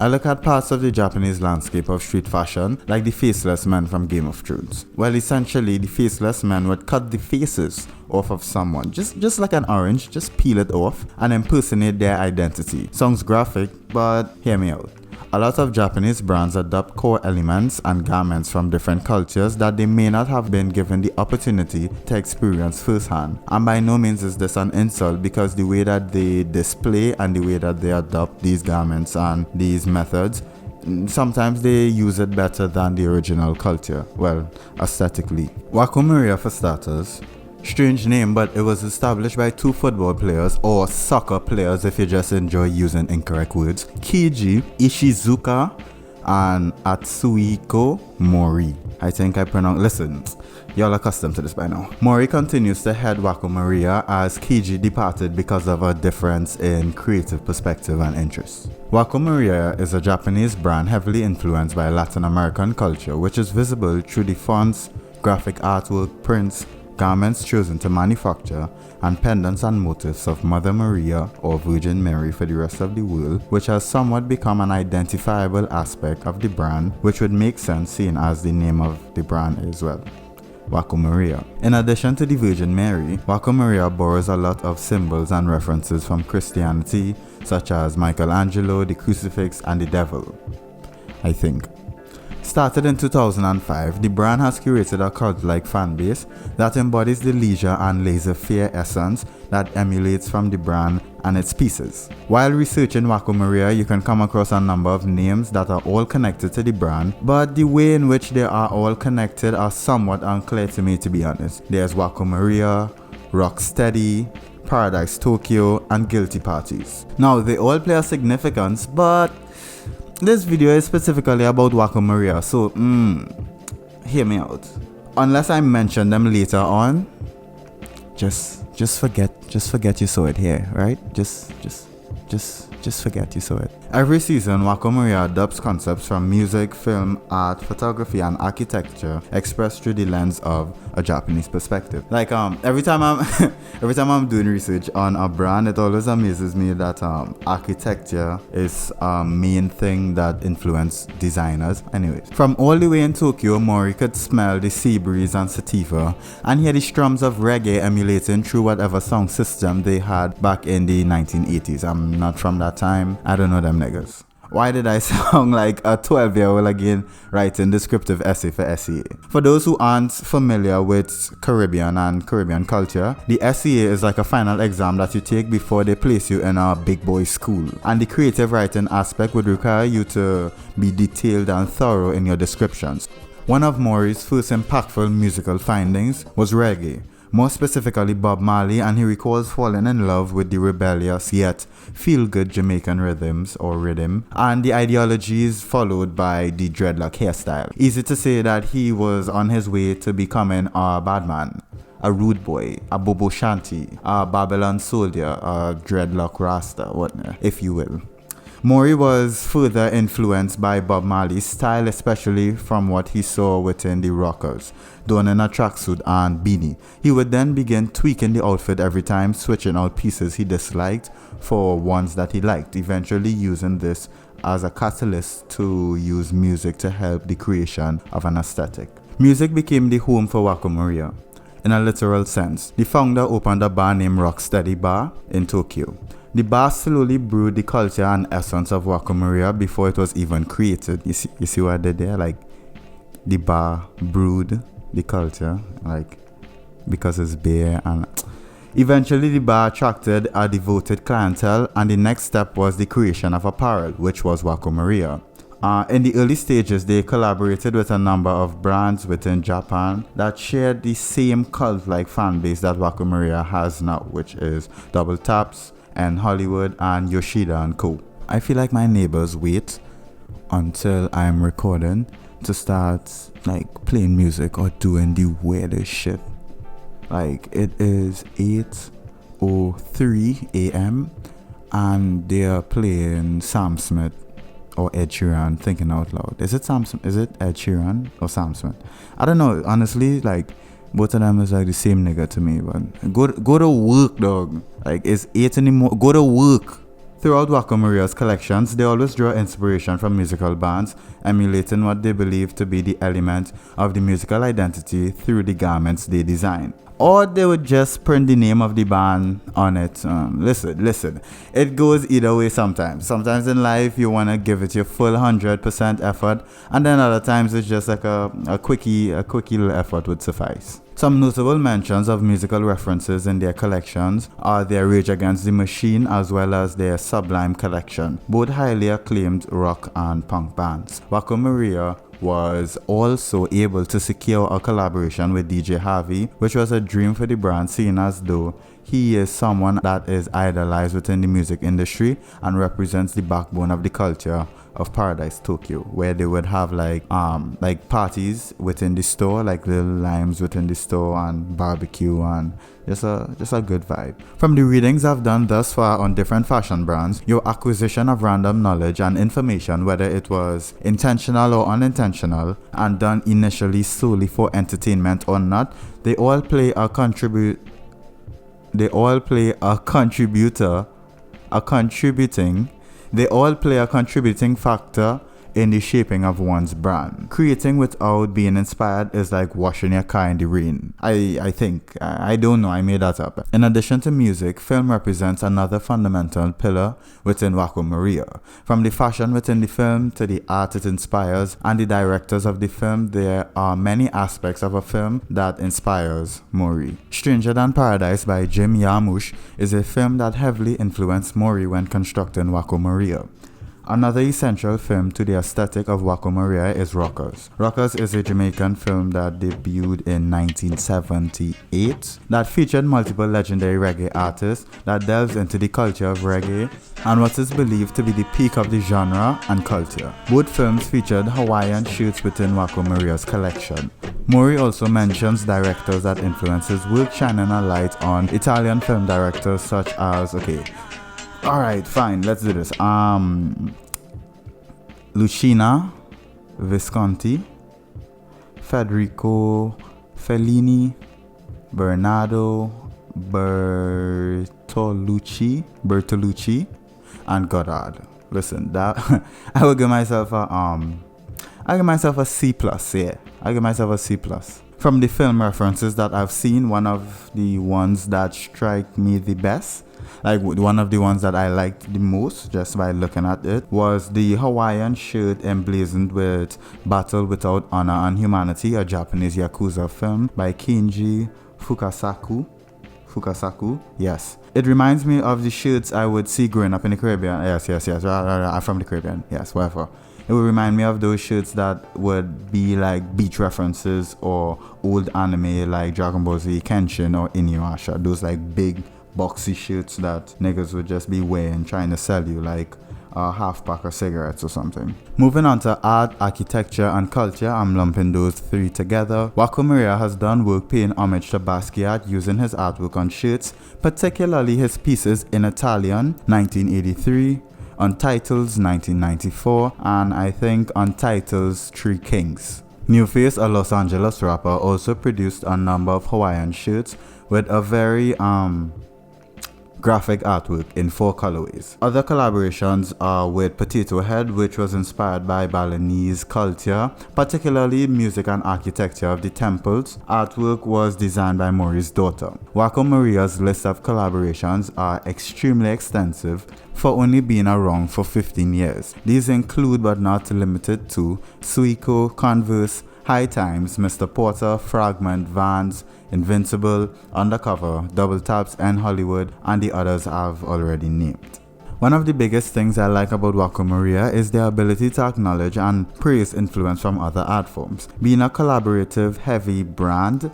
I look at parts of the Japanese landscape of street fashion like the faceless men from Game of Thrones. Well, essentially, the faceless men would cut the faces off of someone, just like an orange, just peel it off and impersonate their identity. Sounds graphic, but hear me out. A lot of Japanese brands adopt core elements and garments from different cultures that they may not have been given the opportunity to experience firsthand. And by no means is this an insult, because the way that they display and the way that they adopt these garments and these methods, sometimes they use it better than the original culture, well, aesthetically. Wacko Maria, for starters. Strange name, but it was established by two football players, or soccer players if you just enjoy using incorrect words, Keiji Ishizuka and Atsuhiko Mori. I think I pronounced, listen, y'all accustomed to this by now. Mori continues to head Wacko Maria as Keiji departed because of a difference in creative perspective and interests. Wacko Maria is a Japanese brand heavily influenced by Latin American culture, which is visible through the fonts, graphic artwork, prints, garments chosen to manufacture, and pendants and motifs of Mother Maria or Virgin Mary for the rest of the world, which has somewhat become an identifiable aspect of the brand, which would make sense seeing as the name of the brand as well. Wacko Maria. In addition to the Virgin Mary, Wacko Maria borrows a lot of symbols and references from Christianity, such as Michelangelo, the crucifix, and the devil, I think. Started in 2005, the brand has curated a cult-like fanbase that embodies the leisure and laissez-faire essence that emulates from the brand and its pieces. While researching Wacko Maria, you can come across a number of names that are all connected to the brand, but the way in which they are all connected are somewhat unclear to me, to be honest. There's Wacko Maria, Rocksteady, Paradise Tokyo, and Guilty Parties. Now, they all play a significance, but this video is specifically about Wacko Maria, so hear me out. Unless I mention them later on, just forget you saw it here, right? Just forget you saw it. Every season, Wacko Maria adopts concepts from music, film, art, photography, and architecture expressed through the lens of a Japanese perspective. Like every time I'm doing research on a brand, it always amazes me that architecture is a main thing that influence designers. Anyways, from all the way in Tokyo, Mori could smell the sea breeze and sativa and hear the strums of reggae emulating through whatever sound system they had back in the 1980s. I'm not from that time. I don't know them niggas. Why did I sound like a 12-year-old again writing descriptive essay for SEA? For those who aren't familiar with Caribbean and Caribbean culture, the SEA is like a final exam that you take before they place you in a big boy school. And the creative writing aspect would require you to be detailed and thorough in your descriptions. One of Mori's first impactful musical findings was reggae. More specifically Bob Marley, and he recalls falling in love with the rebellious yet feel-good Jamaican rhythms or rhythm and the ideologies followed by the dreadlock hairstyle. Easy to say that he was on his way to becoming a bad man, a rude boy, a Bobo Shanti, a Babylon soldier, a dreadlock rasta, whatnot, if you will. Mori was further influenced by Bob Marley's style, especially from what he saw within the rockers, donning a tracksuit and beanie. He would then begin tweaking the outfit every time, switching out pieces he disliked for ones that he liked, eventually using this as a catalyst to use music to help the creation of an aesthetic. Music became the home for Wacko Maria. In a literal sense, the founder opened a bar named Rocksteady Bar in Tokyo. The bar slowly brewed the culture and essence of Wacko Maria before it was even created. You see what I did there? Like, the bar brewed the culture, like, because it's beer, and eventually the bar attracted a devoted clientele, and the next step was the creation of apparel, which was Wacko Maria. In the early stages, they collaborated with a number of brands within Japan that shared the same cult-like fan base that Wacko Maria has now, which is Double Taps, and Hollywood, and Yoshida and Co. I feel like my neighbors wait until I'm recording to start like playing music or doing the weirdest shit. Like, it is 8:03 a.m. and they are playing Sam Smith or Ed Sheeran, thinking out loud. Is it Ed Sheeran or Sam Smith? I don't know, honestly. Like, both of them is like the same nigga to me, but go to work, dog. Like, it's 8 in the morning. Go to work. Throughout Wacko Maria's collections, they always draw inspiration from musical bands, emulating what they believe to be the element of the musical identity through the garments they design. Or they would just print the name of the band on it. Listen, it goes either way sometimes. Sometimes in life you want to give it your full 100% effort, and then other times it's just like a quickie little effort would suffice. Some notable mentions of musical references in their collections are their Rage Against the Machine as well as their Sublime collection, both highly acclaimed rock and punk bands. Wacko Maria was also able to secure a collaboration with DJ Harvey, which was a dream for the brand, seeing as though he is someone that is idolized within the music industry and represents the backbone of the culture of Paradise Tokyo, where they would have like parties within the store, like little limes within the store and barbecue and just a good vibe. From the readings I've done thus far on different fashion brands, your acquisition of random knowledge and information, whether it was intentional or unintentional and done initially solely for entertainment or not, they all play a contributing factor in the shaping of one's brand. Creating without being inspired is like washing your car in the rain. I don't know, I made that up. In addition to music, film represents another fundamental pillar within Wacko Maria. From the fashion within the film to the art it inspires and the directors of the film, there are many aspects of a film that inspires Mori. Stranger Than Paradise by Jim Jarmusch is a film that heavily influenced Mori when constructing Wacko Maria. Another essential film to the aesthetic of Wacko Maria is Rockers. Rockers is a Jamaican film that debuted in 1978 that featured multiple legendary reggae artists that delves into the culture of reggae and what is believed to be the peak of the genre and culture. Both films featured Hawaiian shoots within Wacko Maria's collection. Mori also mentions directors that influenced his work, shining a light on Italian film directors such as, alright, fine, let's do this. Lucina Visconti, Federico Fellini, Bernardo Bertolucci, and Godard. Listen, that I would give myself a C+, yeah. I give myself a C+. From the film references that I've seen, one of the ones that strike me the best, like one of the ones that I liked the most just by looking at it, was the Hawaiian shirt emblazoned with Battle Without Honor and Humanity, a Japanese Yakuza film by Kenji Fukasaku, yes. It reminds me of the shirts I would see growing up in the Caribbean. Yes, I'm from the Caribbean, yes, whatever. It would remind me of those shirts that would be like beach references or old anime like Dragon Ball Z, Kenshin, or Inuyasha. Those like big boxy shirts that niggas would just be wearing, trying to sell you like a half pack of cigarettes or something. Moving on to art, architecture, and culture, I'm lumping those three together. Wacko Maria has done work paying homage to Basquiat using his artwork on shirts, particularly his pieces in Italian, 1983, Untitles, 1994, and I think Untitles, Three Kings. Newface, a Los Angeles rapper, also produced a number of Hawaiian shirts with a very graphic artwork in 4 colorways. Other collaborations are with Potato Head, which was inspired by Balinese culture, particularly music and architecture of the temples. Artwork was designed by Mori's daughter. Wacko Maria's list of collaborations are extremely extensive for only being around for 15 years. These include but not limited to Suiko, Converse, High Times, Mr. Porter, Fragment, Vans, Invincible, Undercover, Double Taps, and Hollywood, and the others I've already named. One of the biggest things I like about Wacko Maria is their ability to acknowledge and praise influence from other art forms. Being a collaborative, heavy brand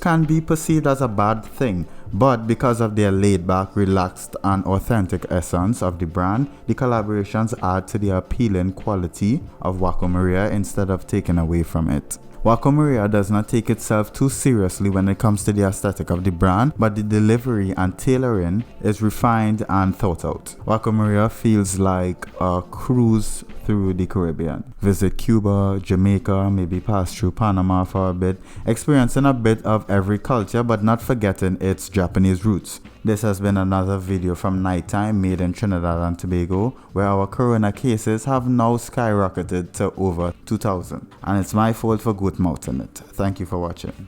can be perceived as a bad thing, but because of their laid-back, relaxed, and authentic essence of the brand, the collaborations add to the appealing quality of Wacko Maria instead of taking away from it. Wacko Maria does not take itself too seriously when it comes to the aesthetic of the brand, but the delivery and tailoring is refined and thought out. Wacko Maria feels like a cruise through the Caribbean. Visit Cuba, Jamaica, maybe pass through Panama for a bit, experiencing a bit of every culture but not forgetting its Japanese roots. This has been another video from Nighttime made in Trinidad and Tobago, where our corona cases have now skyrocketed to over 2,000. And it's my fault for goat mouthing it. Thank you for watching.